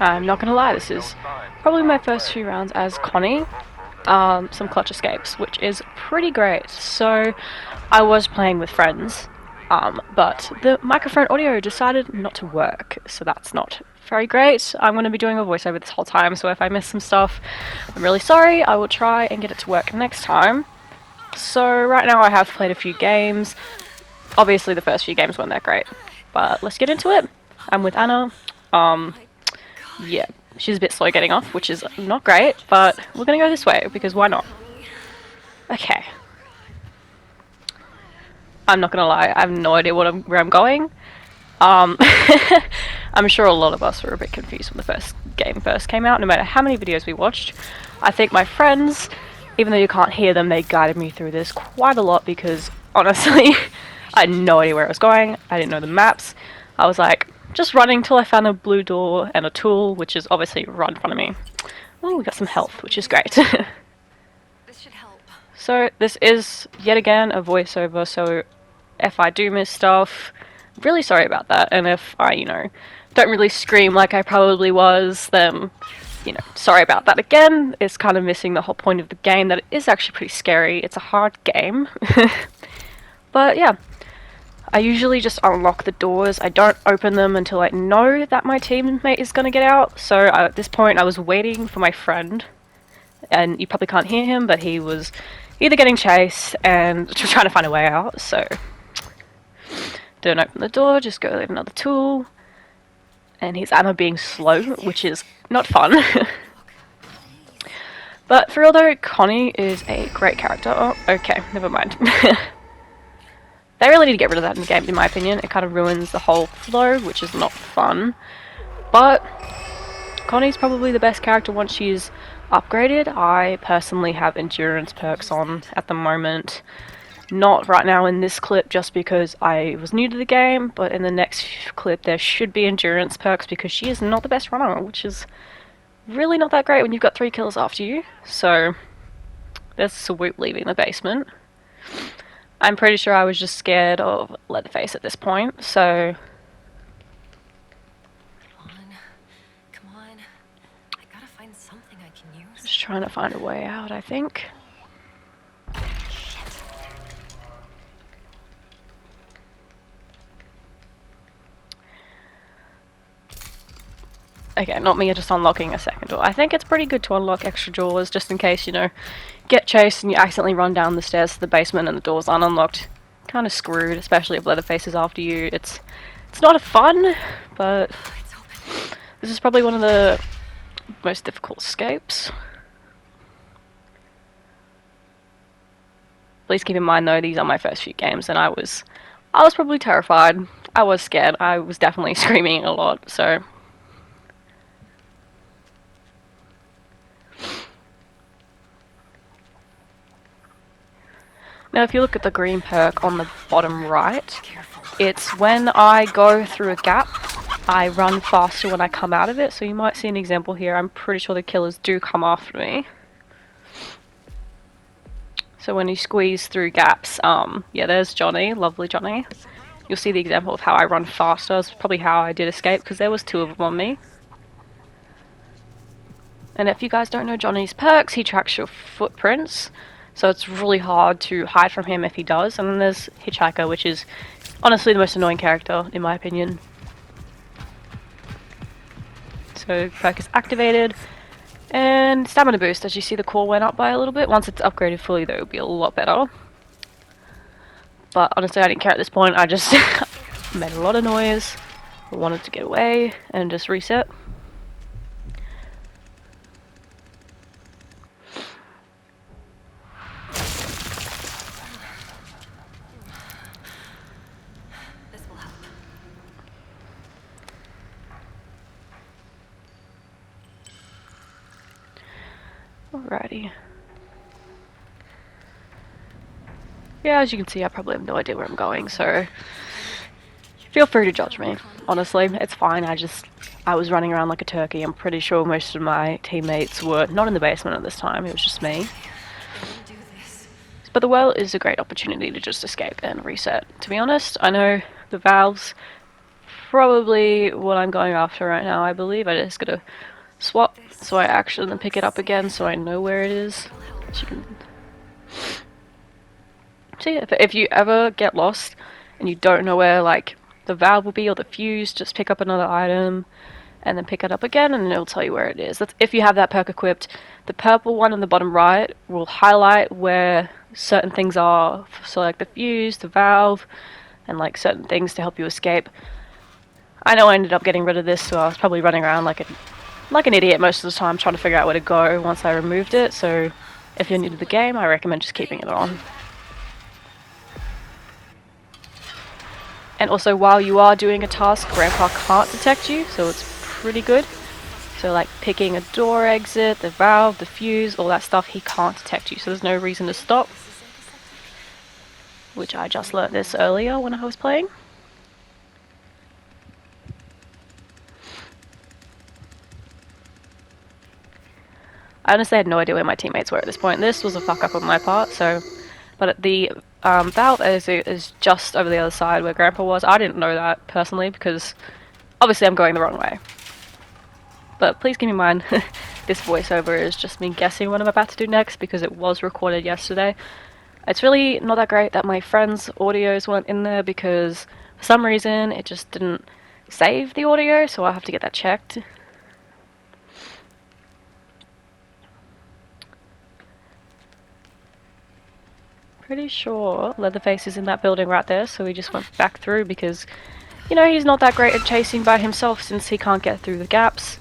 I'm not gonna lie, this is probably my first few rounds as Connie. Some clutch escapes, which is pretty great. So, I was playing with friends, but the microphone audio decided not to work, so that's not very great. I'm going to be doing a voiceover this whole time, so if I miss some stuff, I'm really sorry. I will try and get it to work next time. So, right now I have played a few games. Obviously, the first few games weren't that great, but let's get into it. I'm with Anna. Yeah, she's a bit slow getting off, which is not great, but we're gonna go this way, because why not? Okay. I'm not gonna lie, I have no idea where I'm going. I'm sure a lot of us were a bit confused when the first game first came out, no matter how many videos we watched. I think my friends, even though you can't hear them, they guided me through this quite a lot, because honestly, I had no idea where I was going, I didn't know the maps. I was like, just running till I found a blue door and a tool, which is obviously right in front of me. Oh, we got some health, which is great. This should help. So this is yet again a voiceover, so if I do miss stuff, really sorry about that, and if I, don't really scream like I probably was, then, sorry about that again. It's kind of missing the whole point of the game, that it is actually pretty scary. It's a hard game. But yeah. I usually just unlock the doors. I don't open them until I know that my teammate is going to get out. So at this point I was waiting for my friend, and you probably can't hear him, but he was either getting chased and just trying to find a way out. So don't open the door, just go get another tool. And he's Anna being slow, which is not fun. But for real though, Connie is a great character. Oh, okay, never mind. They really need to get rid of that in the game, in my opinion. It kind of ruins the whole flow, which is not fun. But Connie's probably the best character once she's upgraded. I personally have endurance perks on at the moment. Not right now in this clip just because I was new to the game, but in the next clip there should be endurance perks because she is not the best runner, which is really not that great when you've got 3 kills after you. So there's Swoop leaving the basement. I'm pretty sure I was just scared of Leatherface at this point, so... Come on. I gotta find something I can use. Just trying to find a way out, I think. Shit. Okay, not me just unlocking a second door. I think it's pretty good to unlock extra doors just in case, get chased and you accidentally run down the stairs to the basement and the doors aren't unlocked. Kind of screwed, especially if Leatherface is after you. It's not a fun, but this is probably one of the most difficult escapes. Please keep in mind though, these are my first few games and I was probably terrified. I was scared. I was definitely screaming a lot, so... Now if you look at the green perk on the bottom right, it's when I go through a gap, I run faster when I come out of it, so you might see an example here. I'm pretty sure the killers do come after me. So when you squeeze through gaps, yeah, there's Johnny, lovely Johnny. You'll see the example of how I run faster. It's probably how I did escape, because there was 2 of them on me. And if you guys don't know Johnny's perks, he tracks your footprints. So it's really hard to hide from him if he does. And then there's Hitchhiker, which is honestly the most annoying character, in my opinion. So perk is activated. And stamina boost, as you see the core went up by a little bit. Once it's upgraded fully though, it'll be a lot better. But honestly I didn't care at this point, I just made a lot of noise. I wanted to get away and just reset. Alrighty. Yeah, as you can see, I probably have no idea where I'm going, so feel free to judge me. Honestly, it's fine. I was running around like a turkey. I'm pretty sure most of my teammates were not in the basement at this time. It was just me. But the well is a great opportunity to just escape and reset. To be honest, I know the valves probably what I'm going after right now, I believe. I just gotta swap so I actually then pick it up again so I know where it is. So you can see if you ever get lost and you don't know where like the valve will be or the fuse, just pick up another item and then pick it up again and it'll tell you where it is. That's if you have that perk equipped. The purple one in the bottom right will highlight where certain things are, so like the fuse, the valve, and like certain things to help you escape. I know I ended up getting rid of this, so I was probably running around like an idiot most of the time trying to figure out where to go once I removed it, so if you're new to the game, I recommend just keeping it on. And also, while you are doing a task, Grandpa can't detect you, so it's pretty good. So like picking a door exit, the valve, the fuse, all that stuff, he can't detect you, so there's no reason to stop. Which I just learnt this earlier when I was playing. I honestly had no idea where my teammates were at this point. This was a fuck up on my part, so... But the valve is just over the other side where Grandpa was. I didn't know that, personally, because obviously I'm going the wrong way. But please keep in mind, this voiceover is just me guessing what I'm about to do next, because it was recorded yesterday. It's really not that great that my friends' audios weren't in there, because for some reason it just didn't save the audio, so I'll have to get that checked. Pretty sure Leatherface is in that building right there, so we just went back through because, you know, he's not that great at chasing by himself since he can't get through the gaps.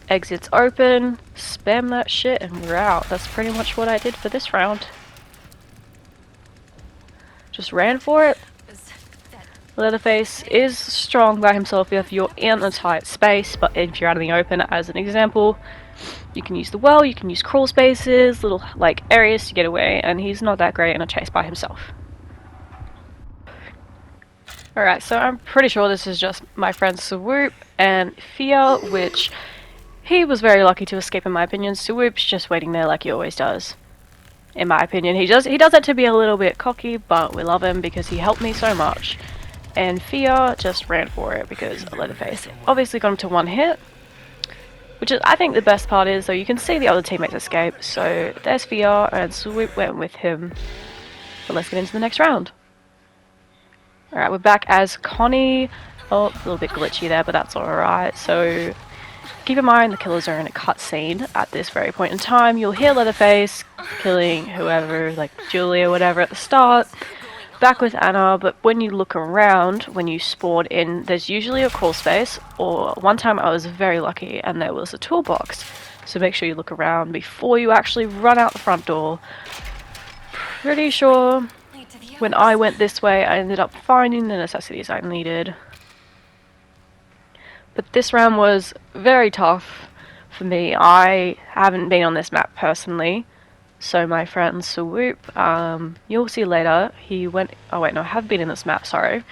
Exits open, spam that shit, and we're out. That's pretty much what I did for this round. Just ran for it. Leatherface is strong by himself if you're in a tight space, but if you're out in the open, as an example, you can use the well, you can use crawl spaces, little like areas to get away, and he's not that great in a chase by himself. Alright, so I'm pretty sure this is just my friend Swoop and Fia, which he was very lucky to escape in my opinion. Swoop's just waiting there like he always does. In my opinion, he does that to be a little bit cocky, but we love him because he helped me so much. And Fia just ran for it because Leatherface obviously got him to one hit. Which is, I think the best part is, though, you can see the other teammates escape. So there's Fia and Swoop went with him. But let's get into the next round. Alright, we're back as Connie. Oh, a little bit glitchy there, but that's alright. So keep in mind the killers are in a cutscene at this very point in time. You'll hear Leatherface killing whoever, like Julie or whatever at the start. Back with Anna, but when you look around, when you spawn in, there's usually a crawl space, or one time I was very lucky and there was a toolbox. So make sure you look around before you actually run out the front door. Pretty sure when I went this way, I ended up finding the necessities I needed. But this round was very tough for me. I haven't been on this map personally. So my friend Swoop, you'll see later, he went, oh wait, no, I have been in this map, sorry.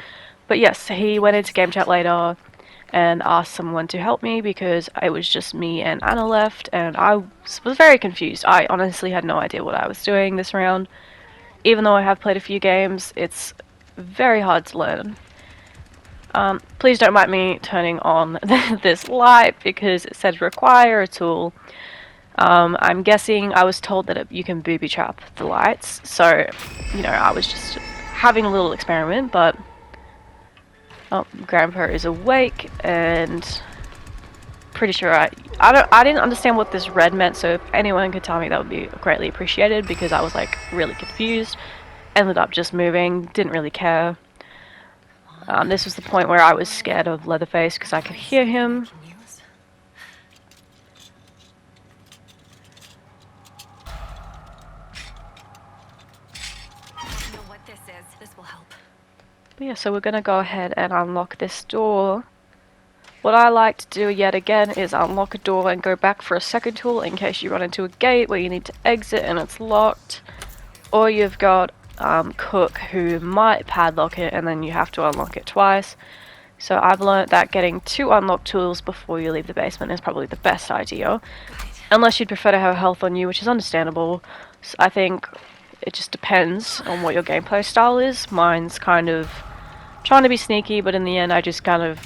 But yes, he went into game chat later and asked someone to help me because it was just me and Anna left, and I was very confused. I honestly had no idea what I was doing this round. Even though I have played a few games, it's very hard to learn. Please don't mind me turning on this light because it says require a tool. I'm guessing I was told that you can booby trap the lights, so, you know, I was just having a little experiment, but Grandpa is awake, and pretty sure I didn't understand what this red meant, so if anyone could tell me, that would be greatly appreciated, because I was, like, really confused, ended up just moving, didn't really care. This was the point where I was scared of Leatherface, because I could hear him. But yeah, so we're gonna go ahead and unlock this door. What I like to do yet again is unlock a door and go back for a second tool in case you run into a gate where you need to exit and it's locked. Or you've got Cook who might padlock it and then you have to unlock it twice. So I've learned that getting 2 unlock tools before you leave the basement is probably the best idea. Unless you'd prefer to have health on you, which is understandable. So I think it just depends on what your gameplay style is. Mine's kind of trying to be sneaky, but in the end I just kind of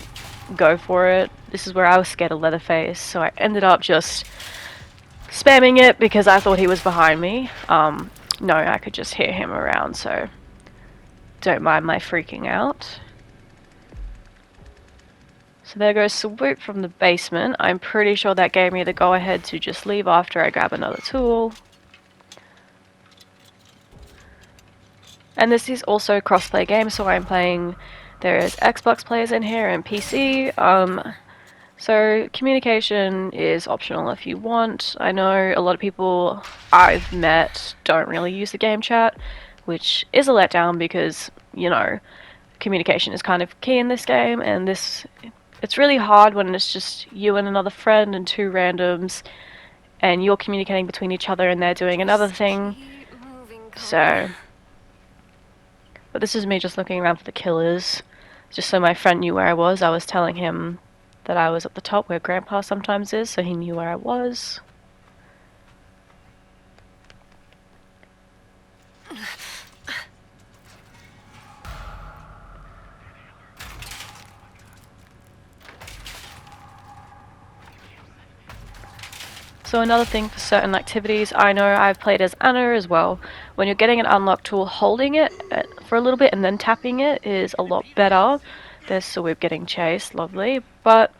go for it. This is where I was scared of Leatherface, so I ended up just spamming it because I thought he was behind me. No, I could just hear him around, so don't mind my freaking out. So there goes Swoop from the basement. I'm pretty sure that gave me the go-ahead to just leave after I grab another tool. And this is also a crossplay game, so I'm playing, there's Xbox players in here and PC. So communication is optional if you want. I know a lot of people I've met don't really use the game chat, which is a letdown because, you know, communication is kind of key in this game, and it's really hard when it's just you and another friend and two randoms, and you're communicating between each other and they're doing another thing. So, but this is me just looking around for the killers, just so my friend knew where I was. I was telling him that I was at the top where Grandpa sometimes is, so he knew where I was. So another thing for certain activities, I know I've played as Anna as well. When you're getting an unlocked tool, holding it for a little bit and then tapping it is a lot better. There's Swoop getting chased, lovely. But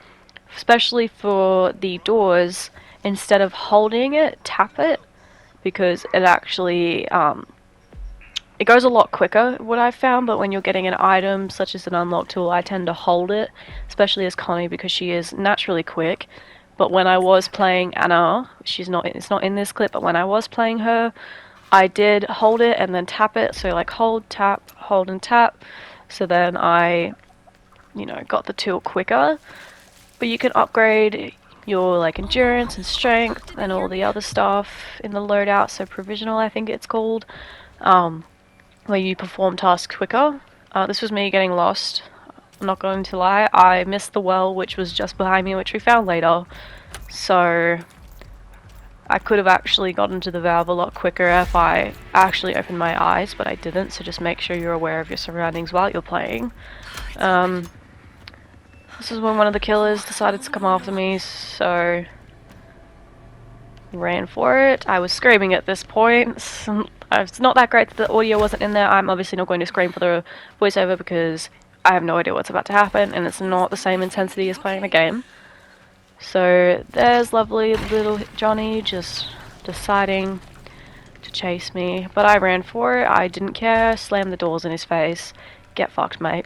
especially for the doors, instead of holding it, tap it, because it actually it goes a lot quicker, what I've found. But when you're getting an item such as an unlocked tool, I tend to hold it, especially as Connie, because she is naturally quick. But when I was playing Anna, it's not in this clip, but when I was playing her, I did hold it and then tap it. So like hold, tap, hold and tap. So then I, you know, got the tool quicker. But you can upgrade your like endurance and strength and all the other stuff in the loadout. So provisional, I think it's called, where you perform tasks quicker. This was me getting lost. I'm not going to lie, I missed the well, which was just behind me, which we found later. So I could have actually gotten to the valve a lot quicker if I actually opened my eyes, but I didn't. So just make sure you're aware of your surroundings while you're playing. This is when one of the killers decided to come after me, so ran for it. I was screaming at this point. It's not that great that the audio wasn't in there. I'm obviously not going to scream for the voiceover because I have no idea what's about to happen, and it's not the same intensity as playing a game. So there's lovely little Johnny just deciding to chase me, but I ran for it. I didn't care. Slammed the doors in his face. Get fucked, mate.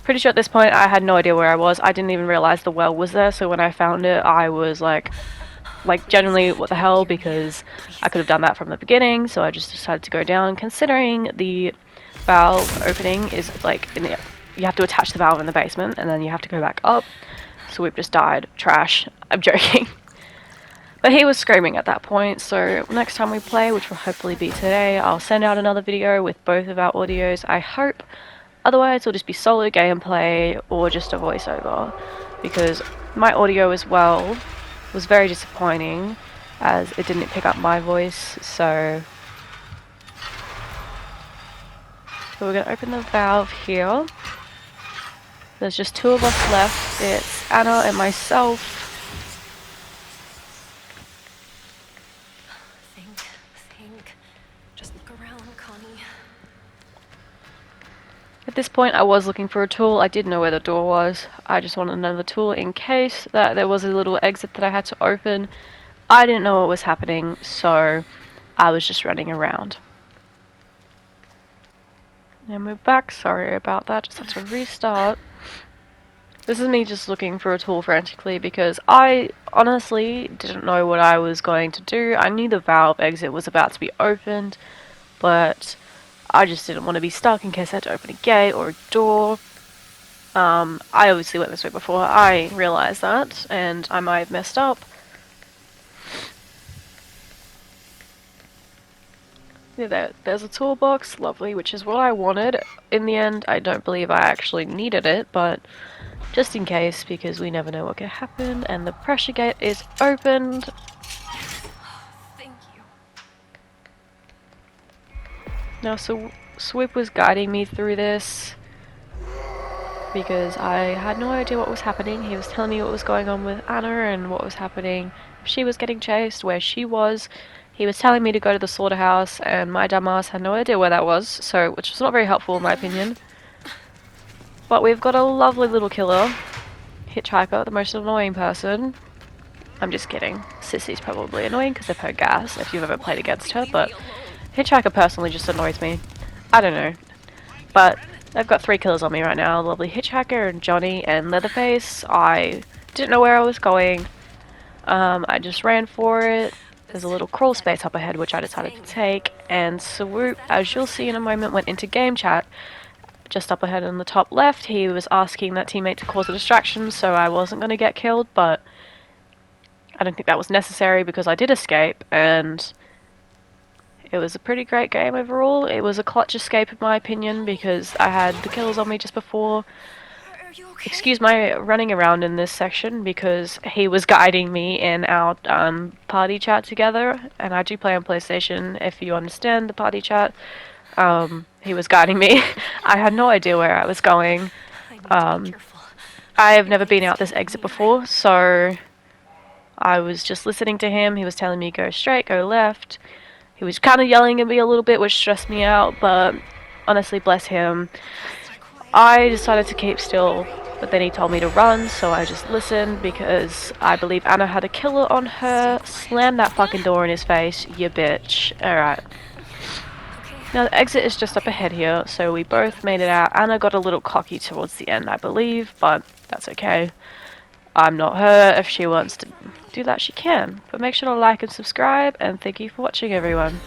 Pretty sure at this point I had no idea where I was. I didn't even realize the well was there, so when I found it I was like genuinely what the hell, because I could have done that from the beginning. So I just decided to go down, considering the valve opening is like you have to attach the valve in the basement and then you have to go back up. So we've just died. Trash. I'm joking. But he was screaming at that point, so next time we play, which will hopefully be today, I'll send out another video with both of our audios, I hope. Otherwise it'll just be solo gameplay or just a voiceover, because my audio as well was very disappointing as it didn't pick up my voice. So we're going to open the valve here. There's just two of us left. It's Anna and myself. Think. Just look around, Connie. At this point I was looking for a tool. I did know where the door was. I just wanted another tool in case that there was a little exit that I had to open. I didn't know what was happening, so I was just running around. And we're back. Sorry about that. Just had to restart. This is me just looking for a tool frantically because I honestly didn't know what I was going to do. I knew the valve exit was about to be opened, but I just didn't want to be stuck in case I had to open a gate or a door. I obviously went this way before. I realised that, and I might have messed up. Yeah, there's a toolbox, lovely, which is what I wanted. In the end, I don't believe I actually needed it, but just in case, because we never know what could happen. And the pressure gate is opened. Thank you. Now, Swoop was guiding me through this because I had no idea what was happening. He was telling me what was going on with Anna and what was happening. She was getting chased, where she was. He was telling me to go to the slaughterhouse, and my dumbass had no idea where that was, so which was not very helpful in my opinion. But we've got a lovely little killer. Hitchhiker, the most annoying person. I'm just kidding. Sissy's probably annoying because of her gas, if you've ever played against her, but Hitchhiker personally just annoys me. I don't know. But I've got 3 killers on me right now. Lovely Hitchhiker and Johnny and Leatherface. I didn't know where I was going. I just ran for it. There's a little crawl space up ahead which I decided to take, and Swoop, as you'll see in a moment, went into game chat. Just up ahead in the top left, he was asking that teammate to cause a distraction so I wasn't going to get killed, but I don't think that was necessary because I did escape, and it was a pretty great game overall. It was a clutch escape in my opinion because I had the kills on me just before. Are you okay? Excuse my running around in this section because he was guiding me in our party chat together, and I do play on PlayStation if you understand the party chat. He was guiding me. I had no idea where I was going. I need to be careful. I have never been out this exit before, so I was just listening to him. He was telling me go straight, go left. He was kind of yelling at me a little bit, which stressed me out, but honestly, bless him. I decided to keep still, but then he told me to run, so I just listened because I believe Anna had a killer on her. Slam that fucking door in his face, you bitch. Alright. Now the exit is just up ahead here, so we both made it out. Anna got a little cocky towards the end, I believe, but that's okay. I'm not her. If she wants to do that, she can. But make sure to like and subscribe, and thank you for watching, everyone.